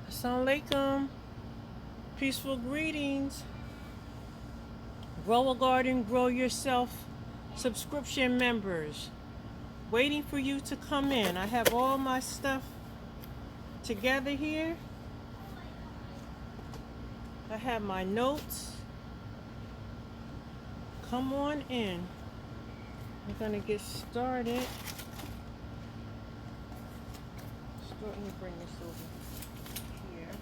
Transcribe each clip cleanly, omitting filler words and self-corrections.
Assalamu alaikum. Peaceful greetings. Grow a garden, grow yourself. Subscription members. Waiting for you to come in. I have all my stuff together here. I have my notes. Come on in. We're gonna get started. Let me bring this over here.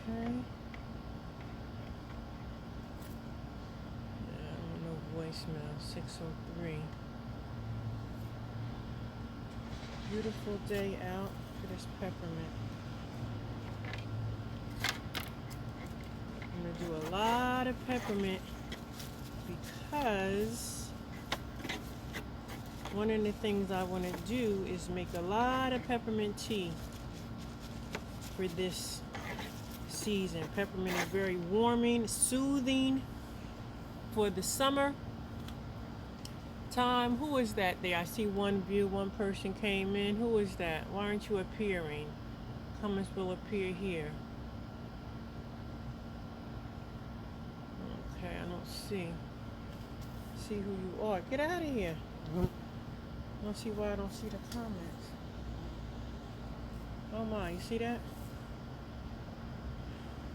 Okay. No voicemail. 603. Beautiful day out for this peppermint. I'm gonna do a lot of peppermint because one of the things I want to do is make a lot of peppermint tea for this season. Peppermint is very warming, soothing for the summer time. Who is that there? I see one view, one person came in. Who is that? Why aren't you appearing? Comments will appear here. Okay, I don't see who you are. Get out of here. I don't see why I don't see the comments. Oh my, you see that?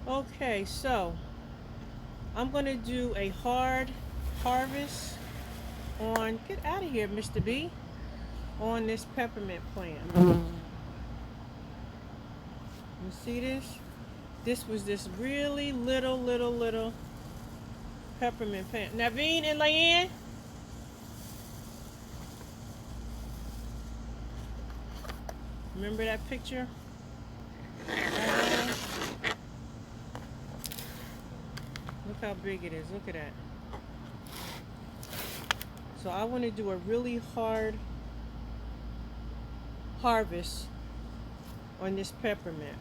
Okay, so I'm gonna do a hard harvest on, get out of here, Mr. B, on this peppermint plant. You see this? This was this really little peppermint plant. Naveen and Leanne? Remember that picture? Look how big it is. Look at that. So I want to do a really hard harvest on this peppermint.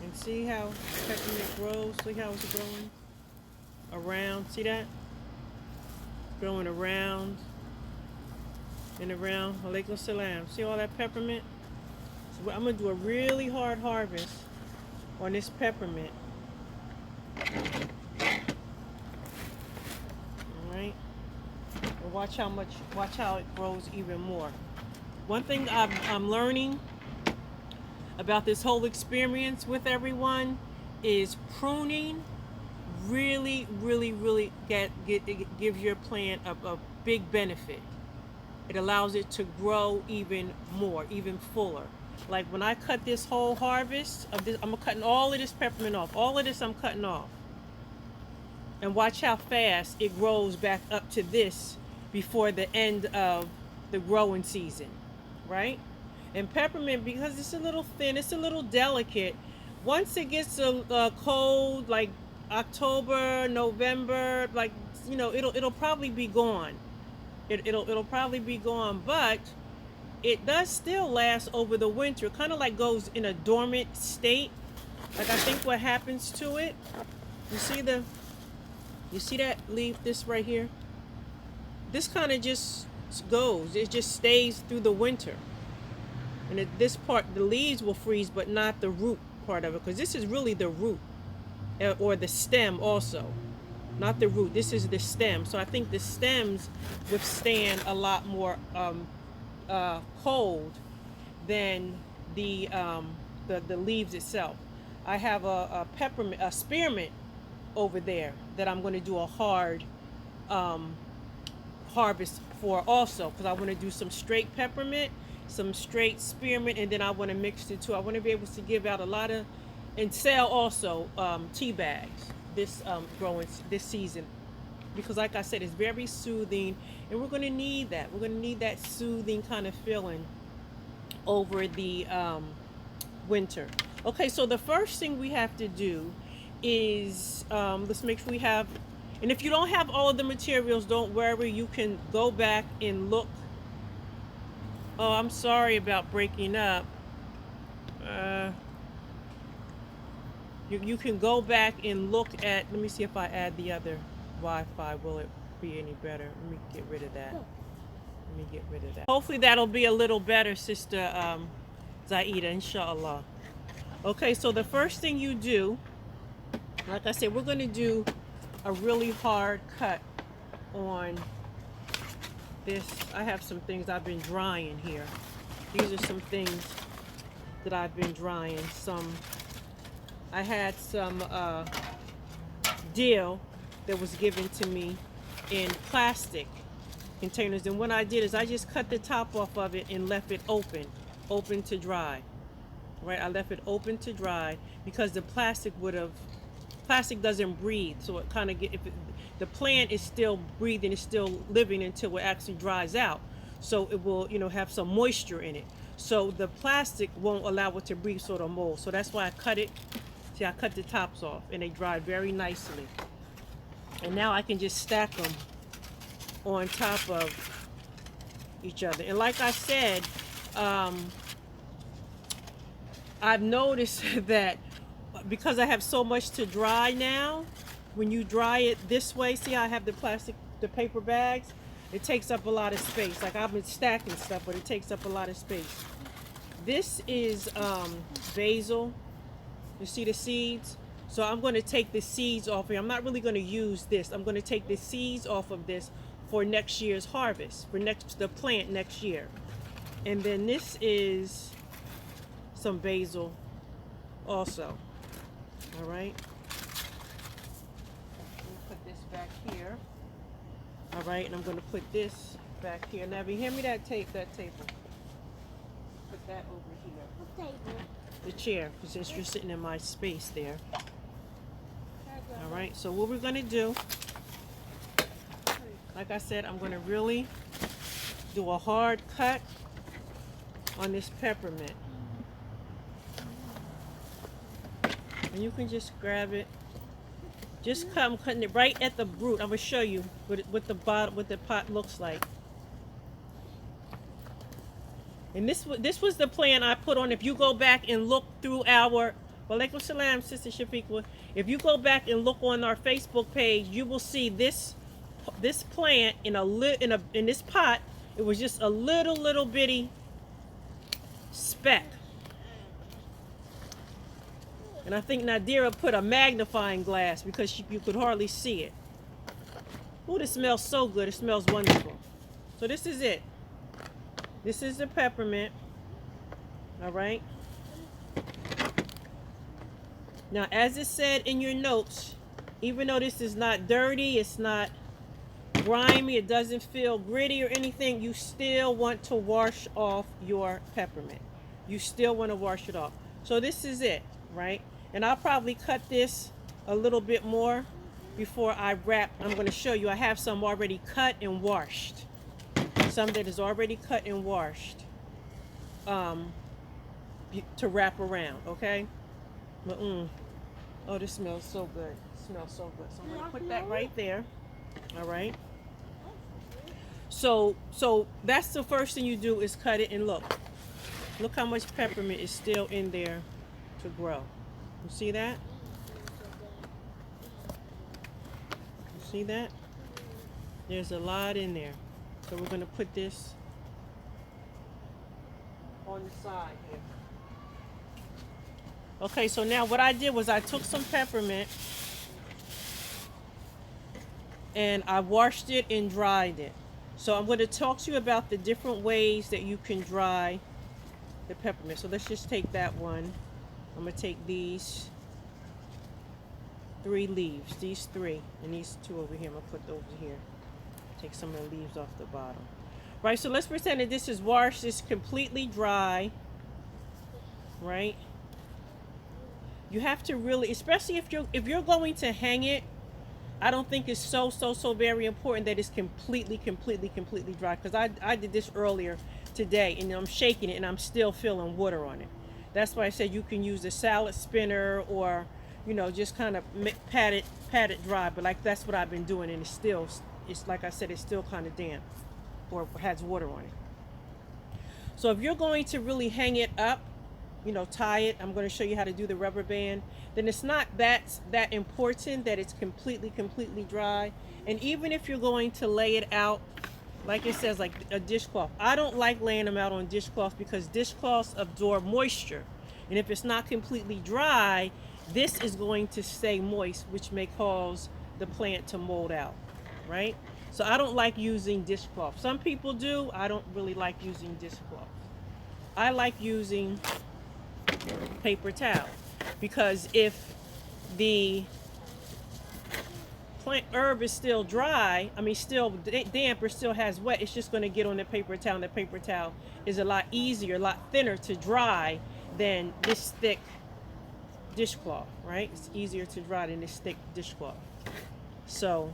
And see how peppermint grows? See how it's growing around? See that? Growing around and around. Alaikum salam. See all that peppermint? So I'm going to do a really hard harvest on this peppermint. Alright? And watch how it grows even more. One thing I'm learning about this whole experience with everyone is pruning really gives your plant a big benefit. It allows it to grow even more, even fuller. Like when I cut this whole harvest of this, I'm cutting all of this peppermint off. All of this I'm cutting off. And watch how fast it grows back up to this before the end of the growing season, right? And peppermint, because it's a little thin, it's a little delicate. Once it gets a cold, like October, November, like, you know, it'll probably be gone. It'll probably be gone, but it does still last over the winter. Kind of like goes in a dormant state. Like I think what happens to it, you see that leaf, this right here? This kind of just goes. It just stays through the winter. And this part, the leaves will freeze, but not the root part of it, because this is really the root, or the stem also, not the root. This is the stem. So I think the stems withstand a lot more cold than the leaves itself. I have a spearmint over there that I'm going to do a hard harvest for also, because I want to do some straight peppermint, some straight spearmint, and then I want to mix the two. I want to be able to give out a lot of and sell also tea bags this growing this season, because like I said, it's very soothing, and we're going to need that. We're going to need that soothing kind of feeling over the winter. Okay, so the first thing we have to do is let's make sure we have, and if you don't have all of the materials, don't worry, you can go back and look. Oh, I'm sorry about breaking up. You can go back and look at, let me see if I add the other Wi-Fi, will it be any better? Let me get rid of that. Let me get rid of that. Hopefully that'll be a little better, Sister Zaida, inshallah. Okay, so the first thing you do, like I said, we're going to do a really hard cut on this. I have some things I've been drying here. These are some things that I've been drying. I had some deal that was given to me in plastic containers, and what I did is I just cut the top off of it and left it open to dry. Right, I left it open to dry because the plastic doesn't breathe, so it kind of the plant is still breathing, it's still living until it actually dries out, so it will, you know, have some moisture in it, so the plastic won't allow it to breathe, sort of mold. So that's why I cut it. See, I cut the tops off and they dried very nicely, and now I can just stack them on top of each other. And like I said, I've noticed that because I have so much to dry now, when you dry it this way, see how I have the paper bags? It takes up a lot of space. Like, I've been stacking stuff, but it takes up a lot of space. This is basil. You see the seeds? So I'm going to take the seeds off here. I'm not really going to use this. I'm going to take the seeds off of this for next year's harvest, for the plant next year. And then this is some basil also. All right, put this back here. All right, and I'm going to put this back here. Now, hand me that table. Put that over here. What table? The chair, since you're sitting in my space there. All right, so what we're going to do, like I said, I'm going to really do a hard cut on this peppermint. And you can just grab it. Just cut, I'm cutting it right at the root. I'm gonna show you what the pot looks like. And this was the plan I put on. If you go back and look through our Walaikum Salam, Sister Shafiqah. If you go back and look on our Facebook page, you will see this plant in this pot. It was just a little bitty speck. And I think Nadira put a magnifying glass because you could hardly see it. Oh, this smells so good. It smells wonderful. So this is it. This is the peppermint. All right. Now, as it said in your notes, even though this is not dirty, it's not grimy, it doesn't feel gritty or anything, you still want to wash off your peppermint. You still want to wash it off. So this is it, right? And I'll probably cut this a little bit more before I wrap. I'm going to show you. I have some already cut and washed. Some that is already cut and washed to wrap around, okay? But, oh, this smells so good. It smells so good. So I'm going to put that right there. All right? So that's the first thing you do is cut it, and look how much peppermint is still in there to grow. You see that? You see that? There's a lot in there. So we're going to put this on the side here. Okay, so now what I did was I took some peppermint and I washed it and dried it. So I'm going to talk to you about the different ways that you can dry the peppermint. So let's just take that one. I'm going to take these 3 leaves, these 3, and these 2 over here. I'm going to put over here. Take some of the leaves off the bottom. Right, so let's pretend that this is washed, it's completely dry. Right? You have to really, especially if you're going to hang it, I don't think it's so very important that it's completely dry, because I did this earlier today and I'm shaking it and I'm still feeling water on it. That's why I said you can use a salad spinner or, you know, just kind of pat it dry. But like, that's what I've been doing, and it's like I said, it's still kind of damp or has water on it. So if you're going to really hang it up, you know, tie it, I'm going to show you how to do the rubber band, then it's not that important that it's completely dry. And even if you're going to lay it out like it says, like a dishcloth. I don't like laying them out on dishcloths because dishcloths absorb moisture. And if it's not completely dry, this is going to stay moist, which may cause the plant to mold out, right? So I don't like using dishcloth. Some people do. I don't really like using dishcloth. I like using paper towel because if the plant herb is still dry, I mean still damp or still has wet, it's just going to get on the paper towel, and the paper towel is a lot easier, a lot thinner to dry than this thick dishcloth, right? It's easier to dry than this thick dishcloth. So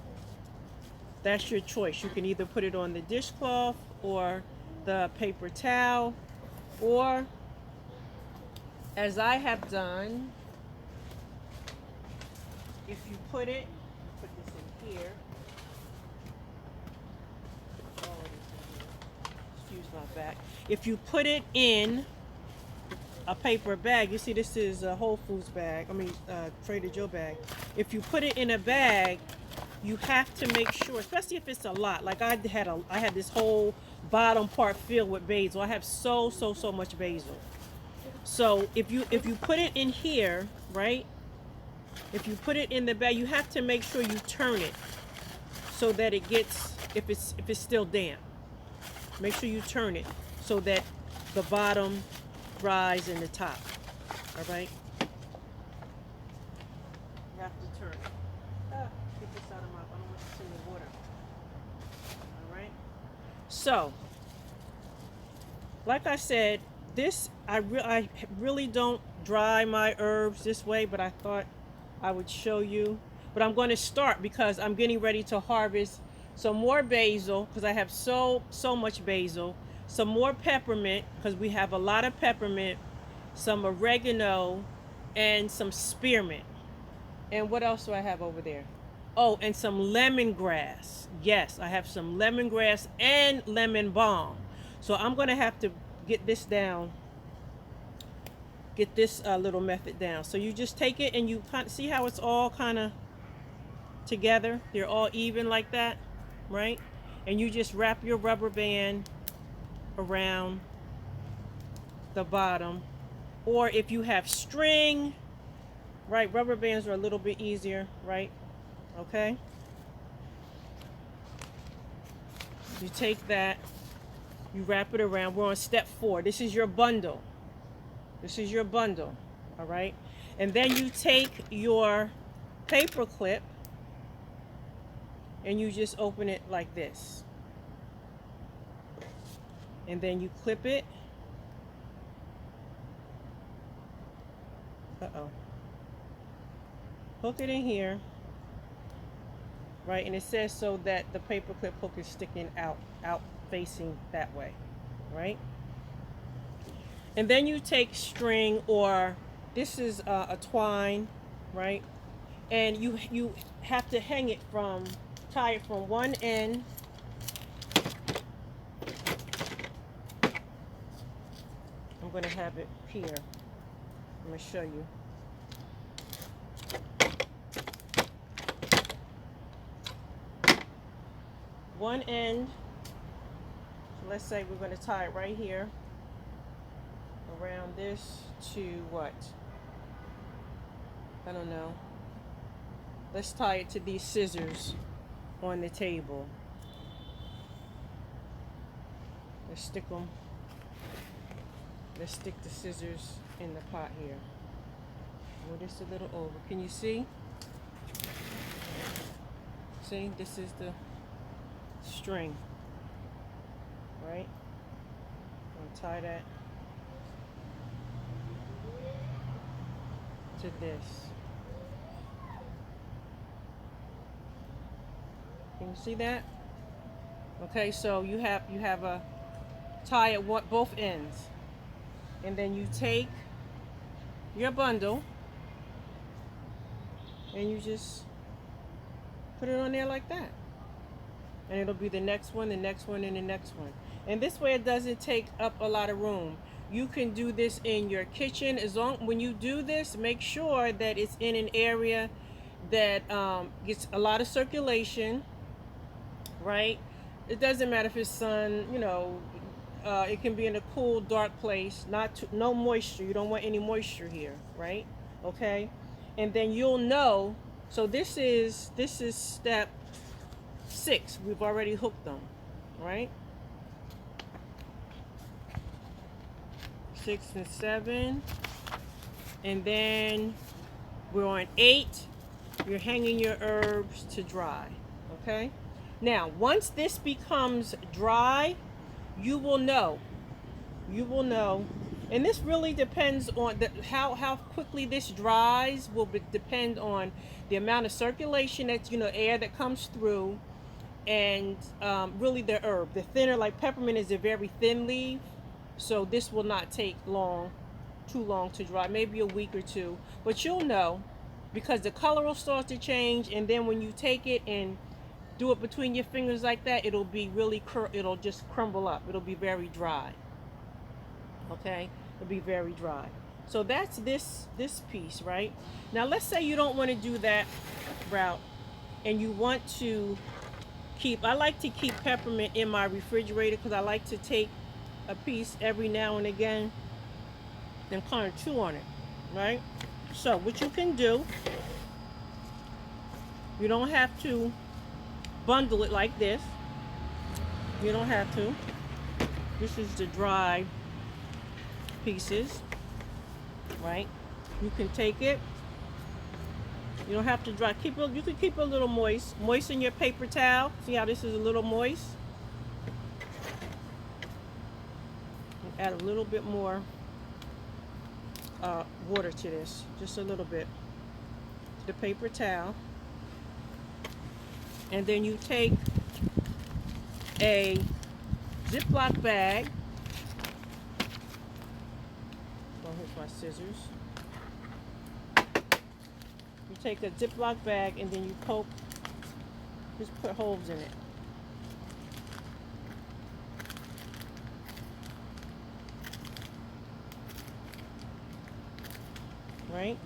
that's your choice. You can either put it on the dishcloth or the paper towel, or as I have done, if you put this in here, excuse my back. If you put it in a paper bag, you see this is a Whole Foods bag, Trader Joe bag. If you put it in a bag, you have to make sure, especially if it's a lot. Like I had this whole bottom part filled with basil. I have so much basil. So if you put it in here, right? If you put it in the bag, you have to make sure you turn it so that it gets, if it's still damp, make sure you turn it so that the bottom dries in the top. All right. You have to turn it. Get this out of my, I don't want this in the water. All right. So, like I said, this I really don't dry my herbs this way, but I thought I would show you. But I'm going to start because I'm getting ready to harvest some more basil because I have so much basil. Some more peppermint because we have a lot of peppermint, some oregano, and some spearmint. And what else do I have over there? Oh, and some lemongrass. Yes, I have some lemongrass and lemon balm. So I'm going to have to get this down, get this little method down. So you just take it and you kind of see how it's all kind of together. They're all even like that, right? And you just wrap your rubber band around the bottom. Or if you have string, right, rubber bands are a little bit easier, right? Okay. You take that, you wrap it around. We're on step 4. This is your bundle. This is your bundle, all right? And then you take your paper clip and you just open it like this. And then you clip it. Uh-oh. Hook it in here, right? And it says so that the paper clip hook is sticking out facing that way, right? And then you take string, or this is a twine, right? And you have to hang it tie it from one end I'm going to have it here. I'm going to show you. One end, so let's say we're going to tie it right here around this to what? I don't know. Let's tie it to these scissors on the table. Let's stick them. Let's stick the scissors in the pot here. Move this a little over. Can you see? See, this is the string, right? I'll tie that to this. Can you see that? Okay, so you have a tie at both ends, and then you take your bundle and you just put it on there like that, and it'll be the next one, the next one, and the next one. And this way it doesn't take up a lot of room. You can do this in your kitchen. When you do this, make sure that it's in an area that gets a lot of circulation, right? It doesn't matter if it's sun, you know, it can be in a cool, dark place, no moisture. You don't want any moisture here, right? Okay, and then you'll know. So this is step 6. We've already hooked them, right? 6 and 7, and then we're on 8. You're hanging your herbs to dry, okay? Now, once this becomes dry, you will know. You will know. And this really depends on how quickly this dries depend on the amount of circulation that, air that comes through, and really the herb. The thinner, like peppermint is a very thin leaf, so this will not take too long to dry, maybe a week or two. But you'll know because the color will start to change, and then when you take it and do it between your fingers like that, it'll be really it'll just crumble up. It'll be very dry. Okay, it'll be very dry. So that's this piece, right? Now let's say you don't want to do that route, and you want to I like to keep peppermint in my refrigerator because I like to take a piece every now and again and kind of chew on it, right? So what you can do, you don't have to bundle it like this. You don't have to. This is the dry pieces, right? You can take it. You don't have to dry. You can keep it a little moist. Moisten your paper towel. See how this is a little moist? Add a little bit more water to this, just a little bit, to the paper towel. And then you take a Ziploc bag. Oh, here's my scissors. You take a Ziploc bag and then you just put holes in it. Right?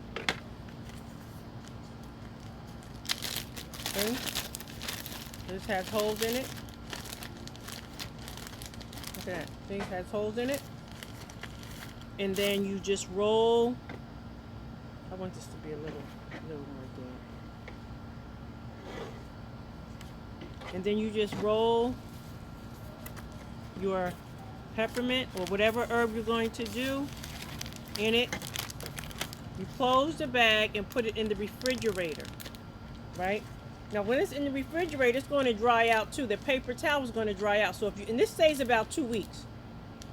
Okay. This has holes in it. Look at that. See, it has holes in it. And then you just roll. I want this to be a little more damp. And then you just roll your peppermint or whatever herb you're going to do in it. You close the bag and put it in the refrigerator, right? Now, when it's in the refrigerator, it's going to dry out too. The paper towel is going to dry out. So and this stays about 2 weeks.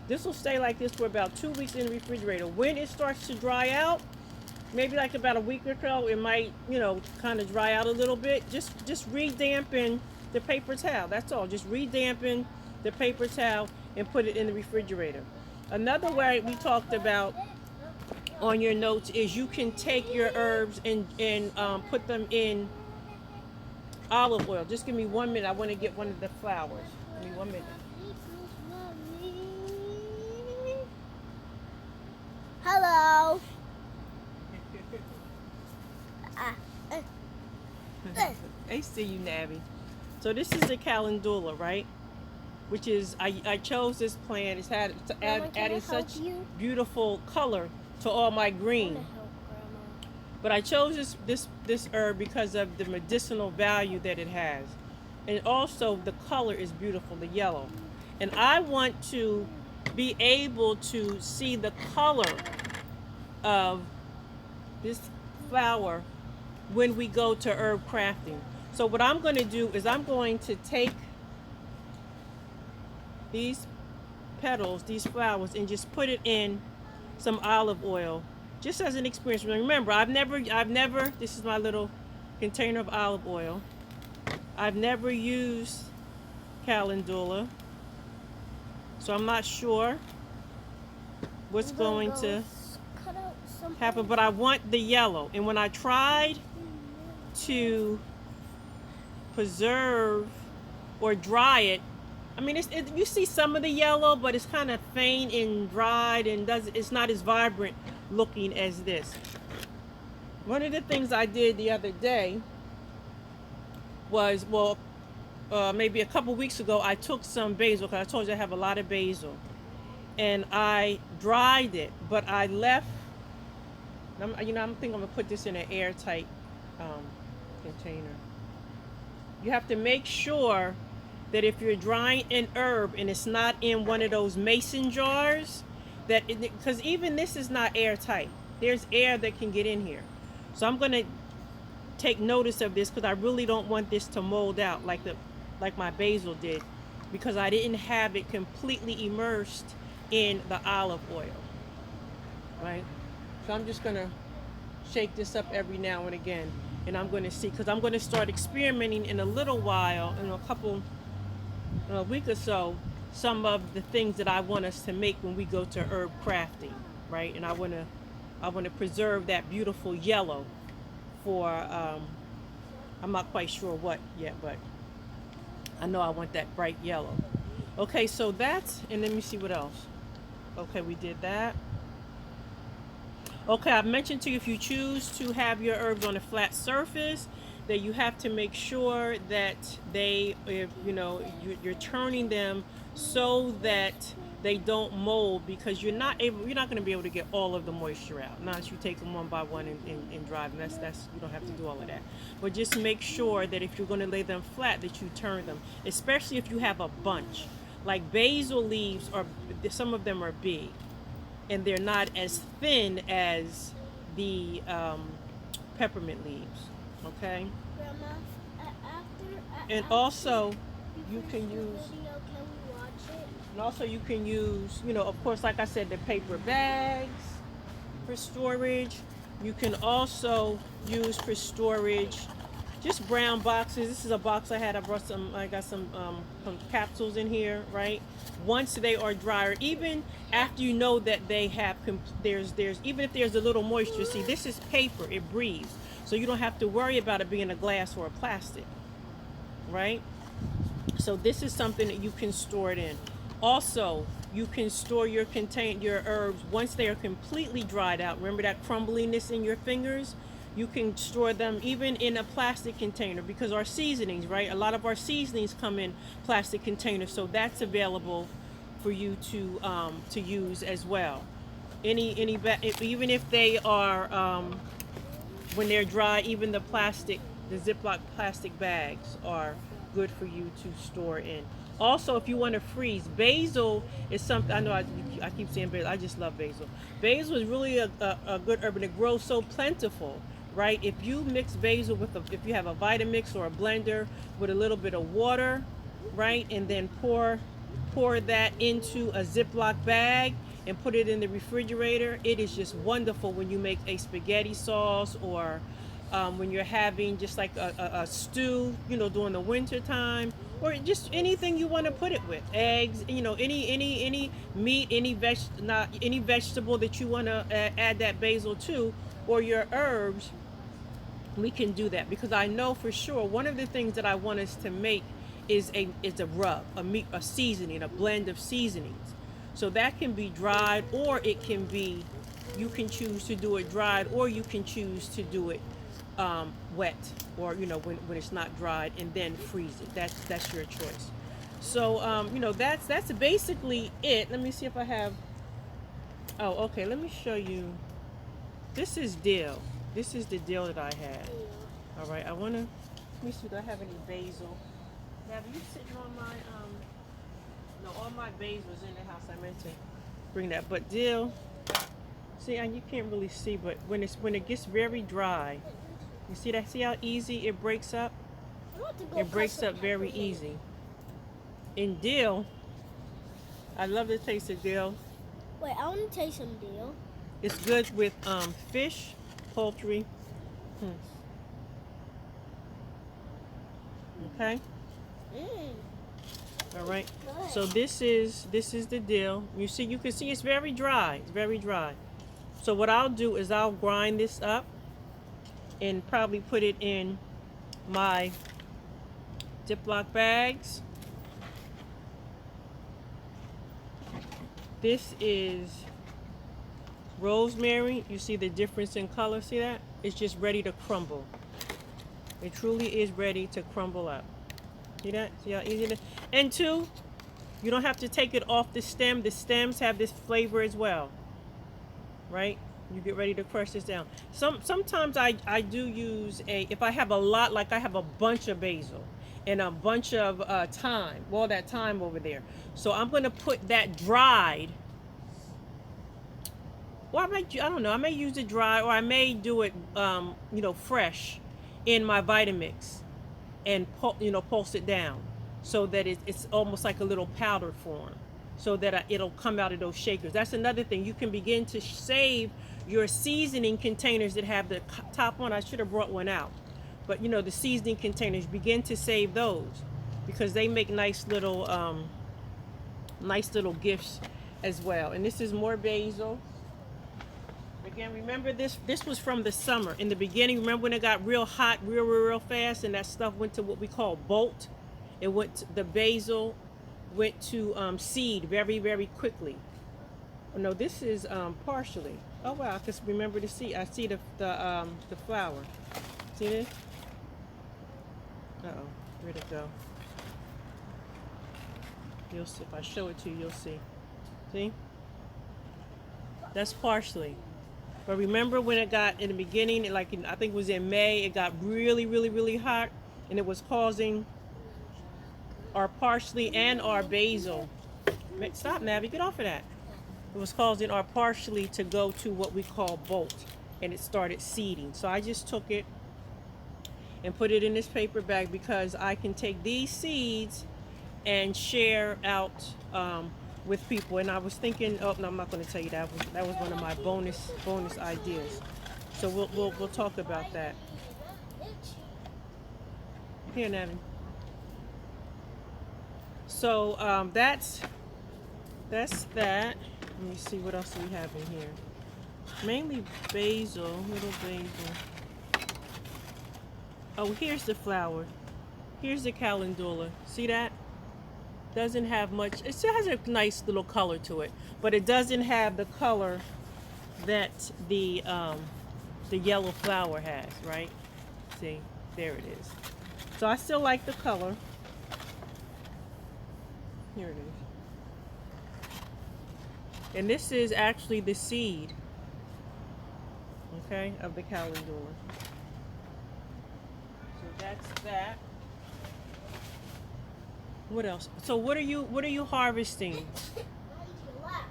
This will stay like this for about 2 weeks in the refrigerator. When it starts to dry out, maybe like about a week or so, it might, kind of dry out a little bit. Just re-dampen the paper towel. That's all. Just re-dampen the paper towel and put it in the refrigerator. Another way we talked about on your notes is you can take your herbs and put them in olive oil. Just give me 1 minute. I want to get one of the flowers. Give me 1 minute. Hello. I see you, Nabby. So this is the calendula, right? Which is I chose this plant. It's adding such beautiful color to all my green. But I chose this herb because of the medicinal value that it has, and also the color is beautiful, the yellow. And I want to be able to see the color of this flower when we go to herb crafting. So what I'm going to do is I'm going to take these petals, these flowers, and just put it in some olive oil, just as an experience. Remember, I've never, this is my little container of olive oil. I've never used calendula, so I'm not sure what's going to happen, but I want the yellow. And when I tried to preserve or dry it, I mean, you see some of the yellow, but it's kind of faint and dried, and it's not as vibrant looking as this. One of the things I did the other day was, maybe a couple weeks ago, I took some basil because I told you I have a lot of basil, and I dried it, but I left. I'm thinking I'm gonna put this in an airtight um, container. You have to make sure that if you're drying an herb and it's not in one of those mason jars, that because even this is not airtight. There's air that can get in here. So I'm gonna take notice of this because I really don't want this to mold out like my basil did, because I didn't have it completely immersed in the olive oil, right? So I'm just gonna shake this up every now and again, and I'm gonna see, because I'm gonna start experimenting in a little while, in a week or so, some of the things that I want us to make when we go to herb crafting, right? And I wanna preserve that beautiful yellow for I'm not quite sure what yet, but I know I want that bright yellow. Okay, so that's, and let me see what else. Okay, we did that. Okay, I've mentioned to you, if you choose to have your herbs on a flat surface, that you have to make sure that you're turning them so that they don't mold, because you're not going to be able to get all of the moisture out. Not as you take them one by one and dry them. That's you don't have to do all of that. But just make sure that if you're going to lay them flat, that you turn them, especially if you have a bunch. Like basil leaves, some of them are big, and they're not as thin as the peppermint leaves. Okay. Grandma, after And after also, you you can finish the use. video, can we watch it? And also you can use, of course, like I said, the paper bags for storage. You can also use for storage just brown boxes. This is a box I had. I got some capsules in here, right? Once they are dry, or even after you know that they have, there's even if there's a little moisture, see, this is paper, it breathes. So you don't have to worry about it being a glass or a plastic, right? So this is something that you can store it in. Also, you can store your herbs once they are completely dried out. Remember that crumbliness in your fingers? You can store them even in a plastic container, because our seasonings, right? A lot of our seasonings come in plastic containers, so that's available for you to use as well. Even if they are when they're dry, even the Ziploc plastic bags are good for you to store in. Also, if you want to freeze, basil is something, I know I keep saying basil, I just love basil. Basil is really a good herb, and it grows so plentiful, right? If you mix basil if you have a Vitamix or a blender with a little bit of water, right, and then pour that into a Ziploc bag and put it in the refrigerator, it is just wonderful when you make a spaghetti sauce, or when you're having just like a stew, during the winter time, or just anything you want to put it with, eggs, any meat, any vegetable that you want to add that basil to, or your herbs. We can do that, because I know for sure one of the things that I want us to make is a rub, a seasoning, a blend of seasonings. So that can be dried, or it can be, you can choose to do it dried, or you can choose to do it wet, or when it's not dried, and then freeze it. That's your choice. So that's basically it. Let me see if I have. Oh, okay. Let me show you. This is dill. This is the dill that I had. All right. Let me see. Do I have any basil? Have you sitting on my No, all my basil is in the house. I meant to bring that, but dill. See, and you can't really see, but when it gets very dry, you see that? See how easy it breaks up? It breaks up very easy. In dill, I love the taste of dill. Wait, I want to taste some dill. It's good with fish, poultry. Okay. All right. Good. So this is the dill. You can see it's very dry. It's very dry. So what I'll do is I'll grind this up and probably put it in my Ziploc bags. This is rosemary. You see the difference in color? See that? It's just ready to crumble. It truly is ready to crumble up. See that? See how easy it is? And two, you don't have to take it off the stem. The stems have this flavor as well, right? You get ready to crush this down. Sometimes I do use if I have a lot, like I have a bunch of basil and a bunch of thyme, all that thyme over there. So I'm gonna put that dried. Or I don't know. I may use it dry, or I may do it, fresh, in my Vitamix, and pulse it down, so that it's almost like a little powder form, so that it'll come out of those shakers. That's another thing. You can begin to save your seasoning containers that have the top on. I should have brought one out, but the seasoning containers, begin to save those, because they make nice little gifts as well. And this is more basil. Again, remember this was from the summer. In the beginning, remember when it got real hot real fast, and that stuff went to what we call bolt. The basil went to seed very, very quickly. Oh, no, this is partially. Oh wow, I can remember the seed. I see the flower. See this? Uh-oh, where'd it go? You'll see. If I show it to you, you'll see. See? That's partially. But remember when it got, in the beginning, I think it was in May, it got really, really, really hot, and it was causing our parsley and our basil. Stop, Navi, get off of that. It was causing our parsley to go to what we call bolt, and it started seeding. So I just took it and put it in this paper bag, because I can take these seeds and share out with people. And I was thinking, oh no, I'm not going to tell you that. That was one of my bonus ideas. So we'll talk about that. Here, Navi. So that's that. Let me see what else we have in here. Mainly basil, little basil. Oh, here's the flower. Here's the calendula. See that? Doesn't have much. It still has a nice little color to it, but it doesn't have the color that the yellow flower has, right? See, there it is. So I still like the color. Here it is. And this is actually the seed, okay, of the calendula. So that's that. What else? So what are you harvesting?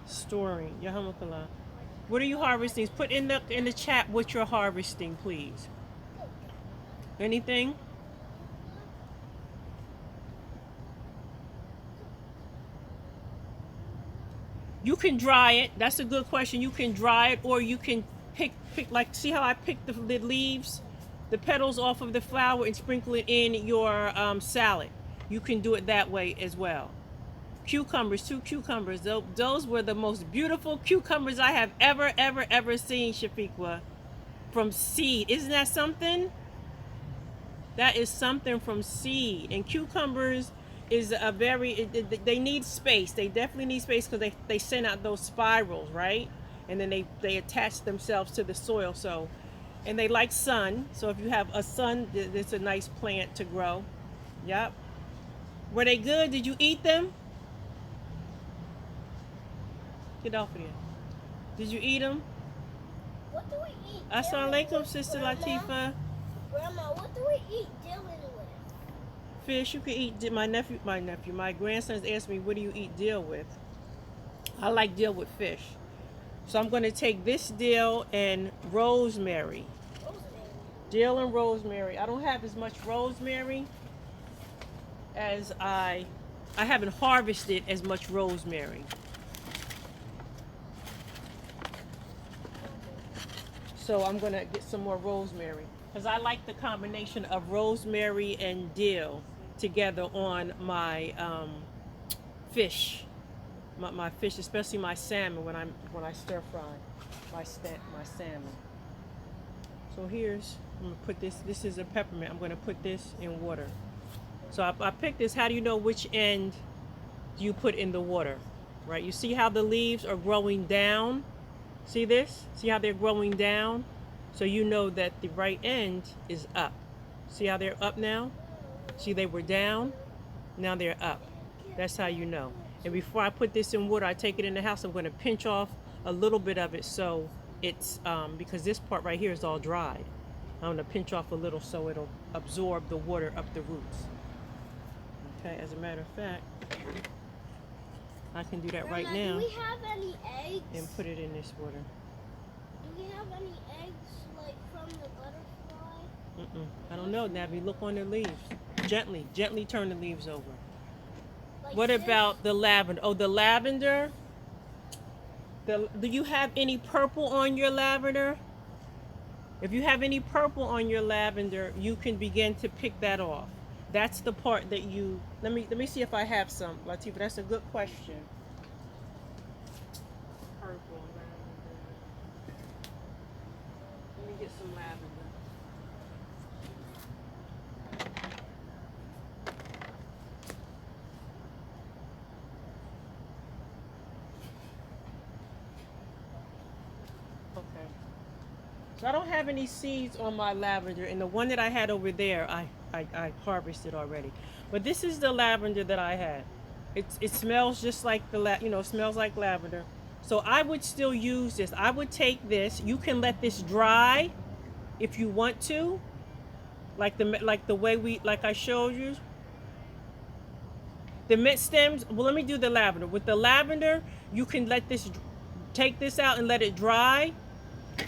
Storing. Yahamakala. What are you harvesting? Put in the chat what you're harvesting, please. Anything? You can dry it. That's a good question. You can dry it, or you can pick like, see how I picked the leaves, the petals off of the flower, and sprinkle it in your salad. You can do it that way as well. Cucumbers, 2 cucumbers. Those were the most beautiful cucumbers I have ever seen, Shafiqua. From seed. Isn't that something? That is something from seed. And cucumbers is they need space. They definitely need space, because they send out those spirals, right? And then they attach themselves to the soil. So, and they like sun. So if you have a sun, it's a nice plant to grow. Yep. Were they good? Did you eat them? Get off of there. Did you eat them? What do we eat? Assalamu alaikum, Sister Latifa. Grandma, what do we eat dill with? Fish. You can eat. My grandson's asked me, what do you eat dill with? I like dill with fish. So I'm going to take this dill and rosemary. Dill and rosemary. I don't have as much rosemary as I haven't harvested as much rosemary. So I'm gonna get some more rosemary, because I like the combination of rosemary and dill together on my fish, my fish, especially my salmon when I stir fry my salmon. So I'm gonna put this. This is a peppermint. I'm gonna put this in water. So I picked this. How do you know which end do you put in the water? Right? You see how the leaves are growing down? See this? See how they're growing down? So you know that the right end is up. See how they're up now? See, they were down. Now they're up. That's how you know. And before I put this in water, I take it in the house. I'm going to pinch off a little bit of it so it's because this part right here is all dried. I'm going to pinch off a little so it'll absorb the water up the roots. Okay, as a matter of fact, I can do that right Grandma, now do we have any eggs? and put it in this water. Do we have any eggs, like, from the butterfly? I don't know, Nabby. Look on the leaves. Gently, gently turn the leaves over. Like What this? about the lavender? Oh, the lavender. Do you have any purple on your lavender? If you have any purple on your lavender, you can begin to pick that off. That's the part that you. Let me see if I have some, Latifah. That's a good question. Purple lavender. Let me get some lavender. Okay. So I don't have any seeds on my lavender, and the one that I had over there, I harvested already. But this is the lavender that I had. It smells just like smells like lavender. So I would still use this. I would take this. You can let this dry if you want to, like the way I showed you. The mint stems. Well, let me do the lavender. With the lavender, you can take this out and let it dry.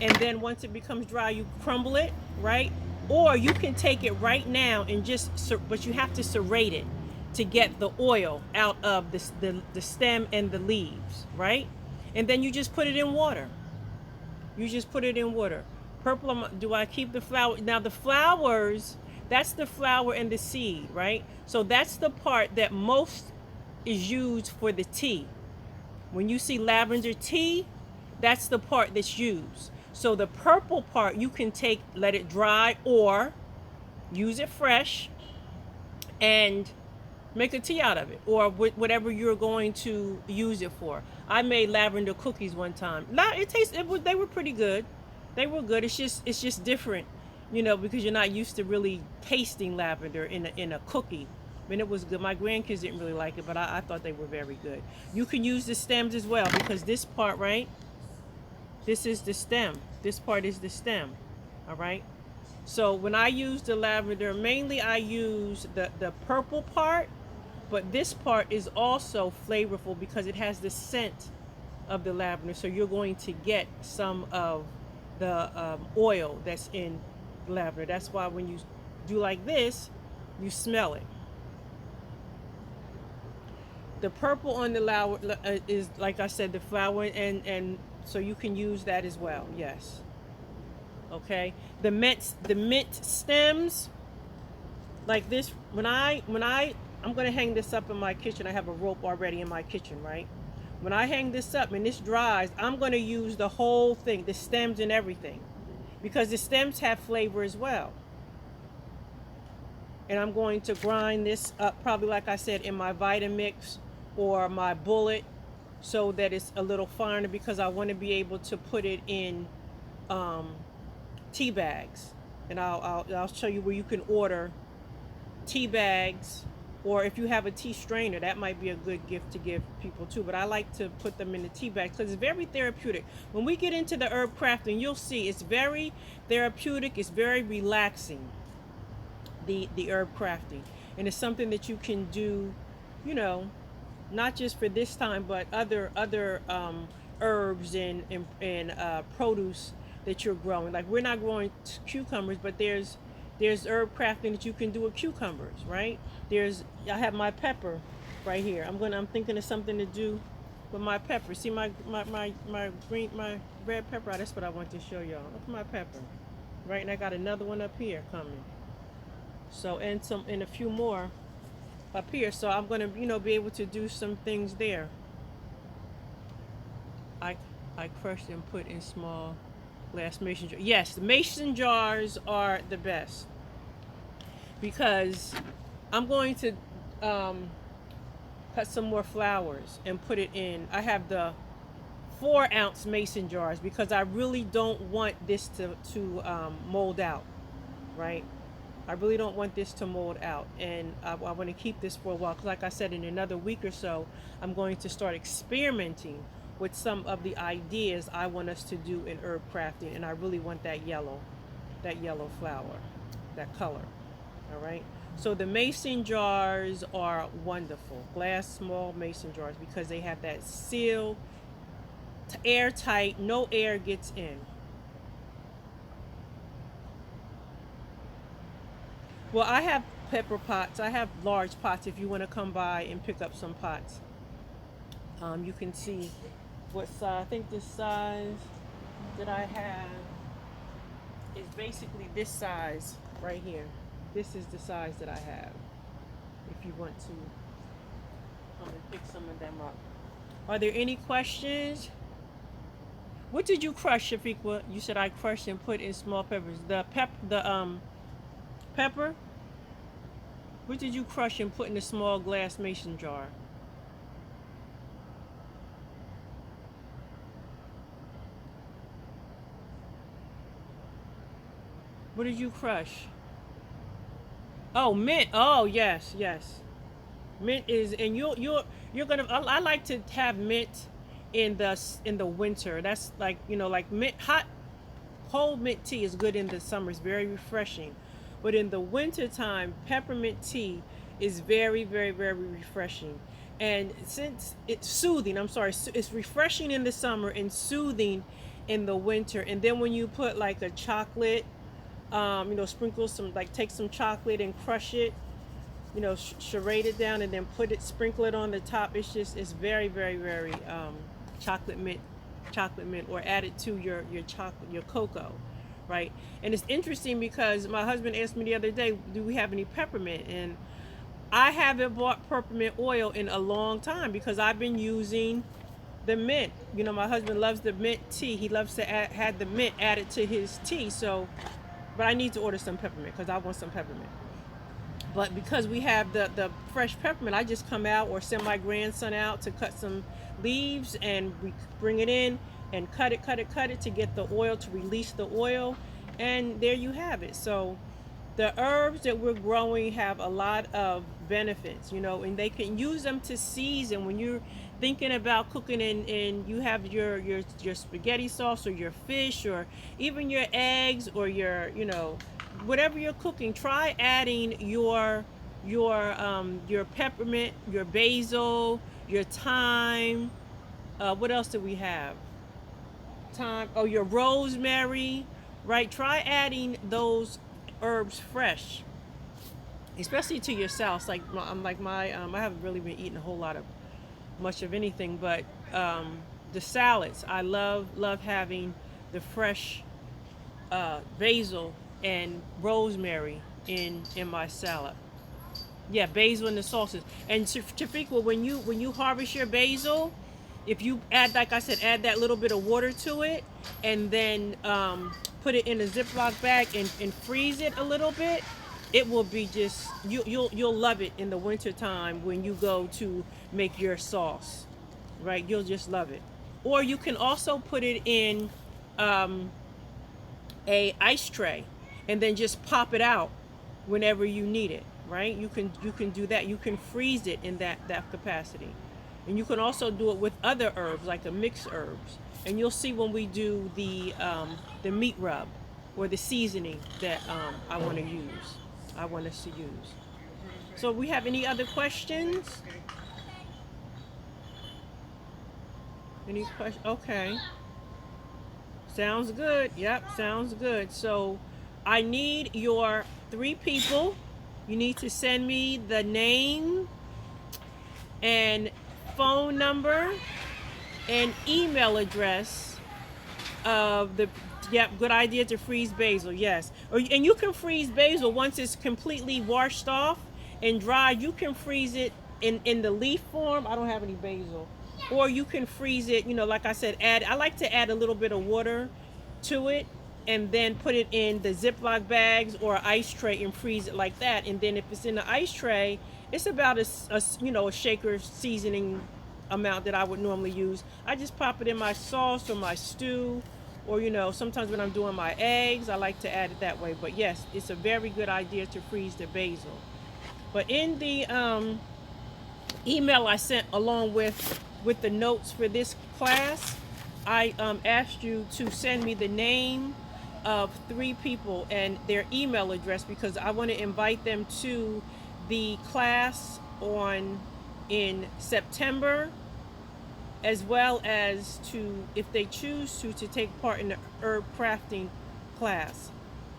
And then once it becomes dry, you crumble it, right? Or you can take it right now and but you have to serrate it to get the oil out of the stem and the leaves, right? And then you just put it in water. You just put it in water. Purple, do I keep the flower? Now the flowers, that's the flower and the seed, right? So that's the part that most is used for the tea. When you see lavender tea, that's the part that's used. So the purple part you can let it dry, or use it fresh and make a tea out of it, or whatever you're going to use it for. I made lavender cookies one time. They were pretty good. They were good. It's just different, because you're not used to really tasting lavender in a cookie. I mean, it was good. My grandkids didn't really like it, but I thought they were very good. You can use the stems as well, because this part, right? This is the stem. This part is the stem. All right. So when I use the lavender, mainly I use the purple part, but this part is also flavorful because it has the scent of the lavender. So you're going to get some of the oil that's in lavender. That's why when you do like this, you smell it. The purple on the flower is, like I said, the flower, and so you can use that as well. Yes. Okay. The mint stems, like this. When I'm gonna hang this up in my kitchen. I have a rope already in my kitchen, right? When I hang this up and this dries, I'm gonna use the whole thing, the stems and everything, because the stems have flavor as well. And I'm going to grind this up, probably like I said, in my Vitamix or my bullet, so that it's a little finer, because I want to be able to put it in tea bags. And I'll show you where you can order tea bags, or if you have a tea strainer, that might be a good gift to give people too. But I like to put them in the tea bags because it's very therapeutic. When we get into the herb crafting, you'll see it's very therapeutic. It's very relaxing, the herb crafting, and it's something that you can do, not just for this time, but other herbs and produce that you're growing. Like, we're not growing cucumbers, but there's herb crafting that you can do with cucumbers, right? I have my pepper right here. I'm thinking of something to do with my pepper. See my red pepper. That's what I want to show y'all. Look at my pepper, right? And I got another one up here coming. So and a few more up here. So I'm gonna be able to do some things there. I crushed and put in small glass mason jars. Yes, the mason jars are the best, because I'm going to cut some more flowers and put it in. I have the 4-ounce mason jars because I really don't want this to mold out, right? I really don't want this to mold out, and I want to keep this for a while. 'Cause like I said, in another week or so, I'm going to start experimenting with some of the ideas I want us to do in herb crafting, and I really want that yellow flower, that color. All right. So the mason jars are wonderful, glass small mason jars, because they have that seal, airtight, no air gets in. Well, I have pepper pots. I have large pots if you want to come by and pick up some pots. You can see what size. I think the size that I have is basically this size right here. This is the size that I have. If you want to come and pick some of them up. Are there any questions? What did you crush, Shafiqua? You said I crushed and put in small peppers. The pepper? What did you crush and put in a small glass mason jar? What did you crush? Oh, mint. Oh, yes, yes. Mint is, and you're gonna. I like to have mint in the winter. That's like, like mint, hot cold mint tea is good in the summer. It's very refreshing. But in the winter time, peppermint tea is very, very, very refreshing. And since it's soothing, I'm sorry, it's refreshing in the summer and soothing in the winter. And then when you put like a chocolate, sprinkle some, like take some chocolate and crush it, charade it down and then sprinkle it on the top. It's very, very, very chocolate mint, or add it to your chocolate, your cocoa, right? And it's interesting because my husband asked me the other day, do we have any peppermint? And I haven't bought peppermint oil in a long time because I've been using the mint. My husband loves the mint tea. He loves to have the mint added to his tea. So, but I need to order some peppermint because I want some peppermint. But because we have the fresh peppermint, I just come out or send my grandson out to cut some leaves, and we bring it in and cut it to get the oil, to release the oil, and there you have it. So the herbs that we're growing have a lot of benefits, and they can use them to season when you're thinking about cooking, and you have your spaghetti sauce or your fish or even your eggs or your whatever you're cooking. Try adding your peppermint, your basil, your thyme. What else do we have? Thyme. Oh, your rosemary, right? Try adding those herbs fresh, especially to your salads. I haven't really been eating a whole lot of much of anything, but the salads, I love having the fresh basil and rosemary in my salad. Yeah, basil in the sauces. And Shafiqua, when you harvest your basil, if you add, like I said, add that little bit of water to it, and then put it in a Ziploc bag and freeze it a little bit, it will be just, you'll love it in the winter time when you go to make your sauce, right? You'll just love it. Or you can also put it in a ice tray and then just pop it out whenever you need it, right? You can do that. You can freeze it in that capacity. And you can also do it with other herbs, like the mixed herbs. And you'll see when we do the meat rub or the seasoning that I want us to use. So we have any other questions? Any questions? Okay. Sounds good. Yep, sounds good. So I need your 3 people. You need to send me the name and phone number and email address of the, good idea to freeze basil, yes. And you can freeze basil once it's completely washed off and dried. You can freeze it in the leaf form. I don't have any basil. Or you can freeze it, like I said, I like to add a little bit of water to it and then put it in the Ziploc bags or ice tray and freeze it like that. And then if it's in the ice tray, it's about a shaker seasoning amount that I would normally use. I just pop it in my sauce or my stew or sometimes when I'm doing my eggs, I like to add it that way. But yes, it's a very good idea to freeze the basil. But in the email I sent along with the notes for this class, I asked you to send me the name of 3 people and their email address, because I want to invite them to the class on in September, as well as to, if they choose to take part in the herb crafting class.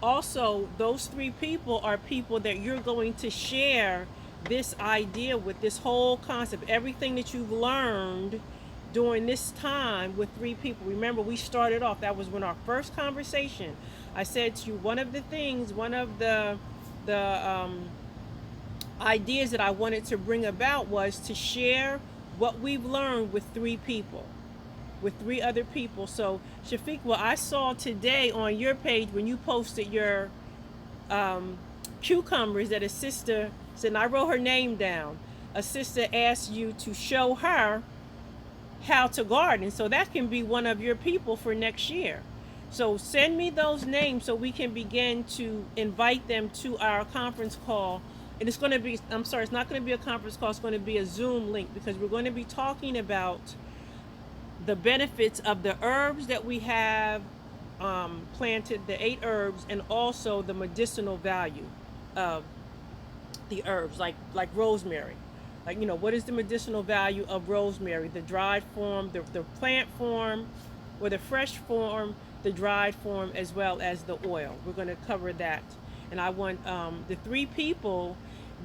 Also, those 3 people are people that you're going to share this idea with, this whole concept, everything that you've learned during this time with 3 people. Remember, we started off, that was when our first conversation. I said to you, one of the ideas that I wanted to bring about was to share what we've learned with 3 people, with 3 other people. So Shafiq, what I saw today on your page when you posted your cucumbers, that a sister said, and I wrote her name down, a sister asked you to show her how to garden. So that can be one of your people for next year. So send me those names so we can begin to invite them to our conference call. And it's going to be, I'm sorry, it's not going to be a conference call, it's going to be a Zoom link, because we're going to be talking about the benefits of the herbs that we have planted, the 8 herbs, and also the medicinal value of the herbs, like rosemary. Like, what is the medicinal value of rosemary? The dried form, the plant form, or the fresh form, the dried form, as well as the oil. We're going to cover that. And I want the 3 people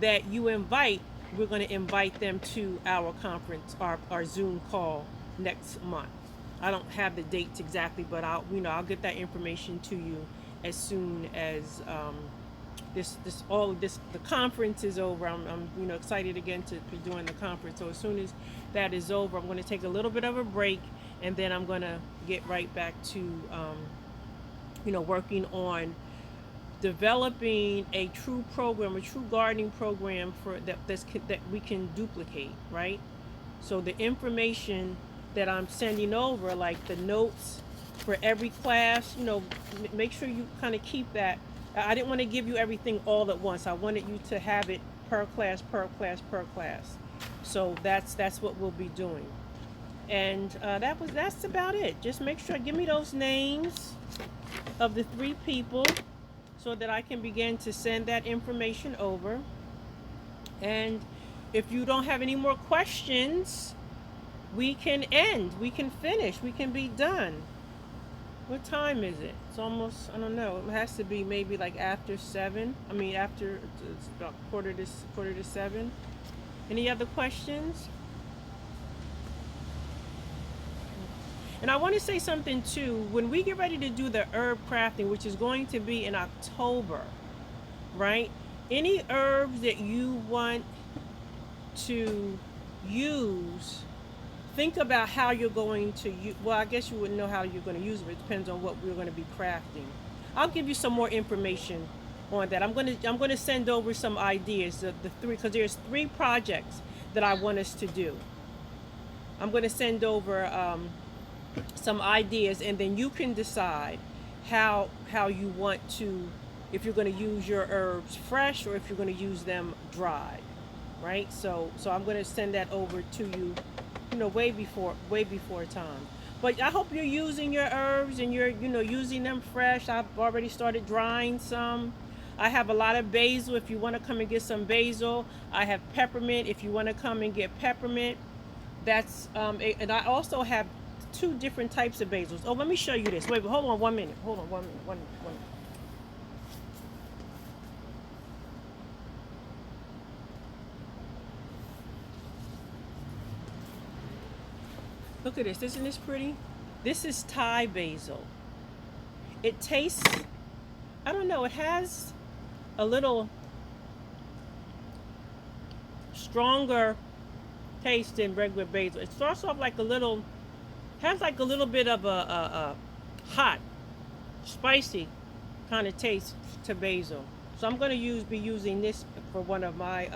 that you invite, we're going to invite them to our conference, our Zoom call next month. I don't have the dates exactly, but I'll get that information to you as soon as the conference is over. I'm excited again to be doing the conference. So as soon as that is over, I'm going to take a little bit of a break, and then I'm going to get right back to working on developing a true program, a true gardening program for that we can duplicate, right? So the information that I'm sending over, like the notes for every class, make sure you kind of keep that. I didn't want to give you everything all at once. I wanted you to have it per class, per class, per class. So that's what we'll be doing. And that's about it. Just make sure, give me those names of the 3 people so that I can begin to send that information over. And if you don't have any more questions, we can end, we can finish, we can be done. What time is it? It's almost, I don't know, it has to be maybe like after 7. I mean, after, it's about quarter to 7. Any other questions? And I want to say something too. When we get ready to do the herb crafting, which is going to be in October, right? Any herbs that you want to use, think about how you're going to use. Well, I guess you wouldn't know how you're going to use it. It depends on what we're going to be crafting. I'll give you some more information on that. I'm going to send over some ideas, the 3, because there's 3 projects that I want us to do. I'm going to send over some ideas, and then you can decide how you want to, if you're going to use your herbs fresh or if you're going to use them dried, right? So I'm going to send that over to you, way before time. But I hope you're using your herbs and you're using them fresh. I've already started drying some. I have a lot of basil if you want to come and get some basil. I have peppermint if you want to come and get peppermint. That's and I also have 2 different types of basils. Oh, let me show you this. Wait, hold on 1 minute. Hold on 1 minute. 1 minute. 1 minute. Look at this. Isn't this pretty? This is Thai basil. It tastes, I don't know, it has a little stronger taste than regular basil. It starts off like a little, has like a little bit of a hot, spicy kind of taste to basil. So I'm going to be using this for one of my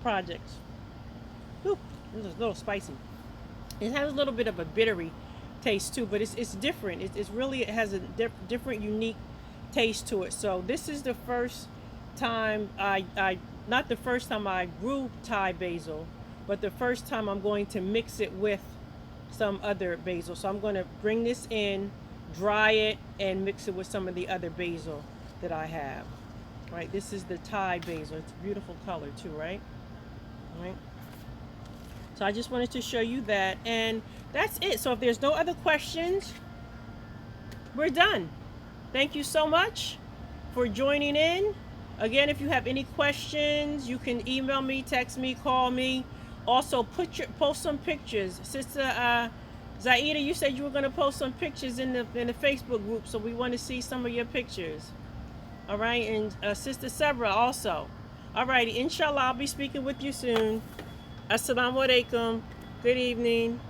projects. Ooh, this is a little spicy. It has a little bit of a bittery taste too, but it's different. It's really, it has a different, unique taste to it. So this is the first time I not the first time I grew Thai basil, but the first time I'm going to mix it with some other basil. So I'm going to bring this in, dry it, and mix it with some of the other basil that I have. Right, this is the Thai basil. It's a beautiful color too, right? All right. So I just wanted to show you that, and that's it. So if there's no other questions, we're done. Thank you so much for joining in. Again, if you have any questions, you can email me, text me, call me. Also, post some pictures. Sister Zaida, you said you were going to post some pictures in the Facebook group, so we want to see some of your pictures. All right, and Sister Sabra also. All righty, inshallah, I'll be speaking with you soon. Assalamu alaikum. Good evening.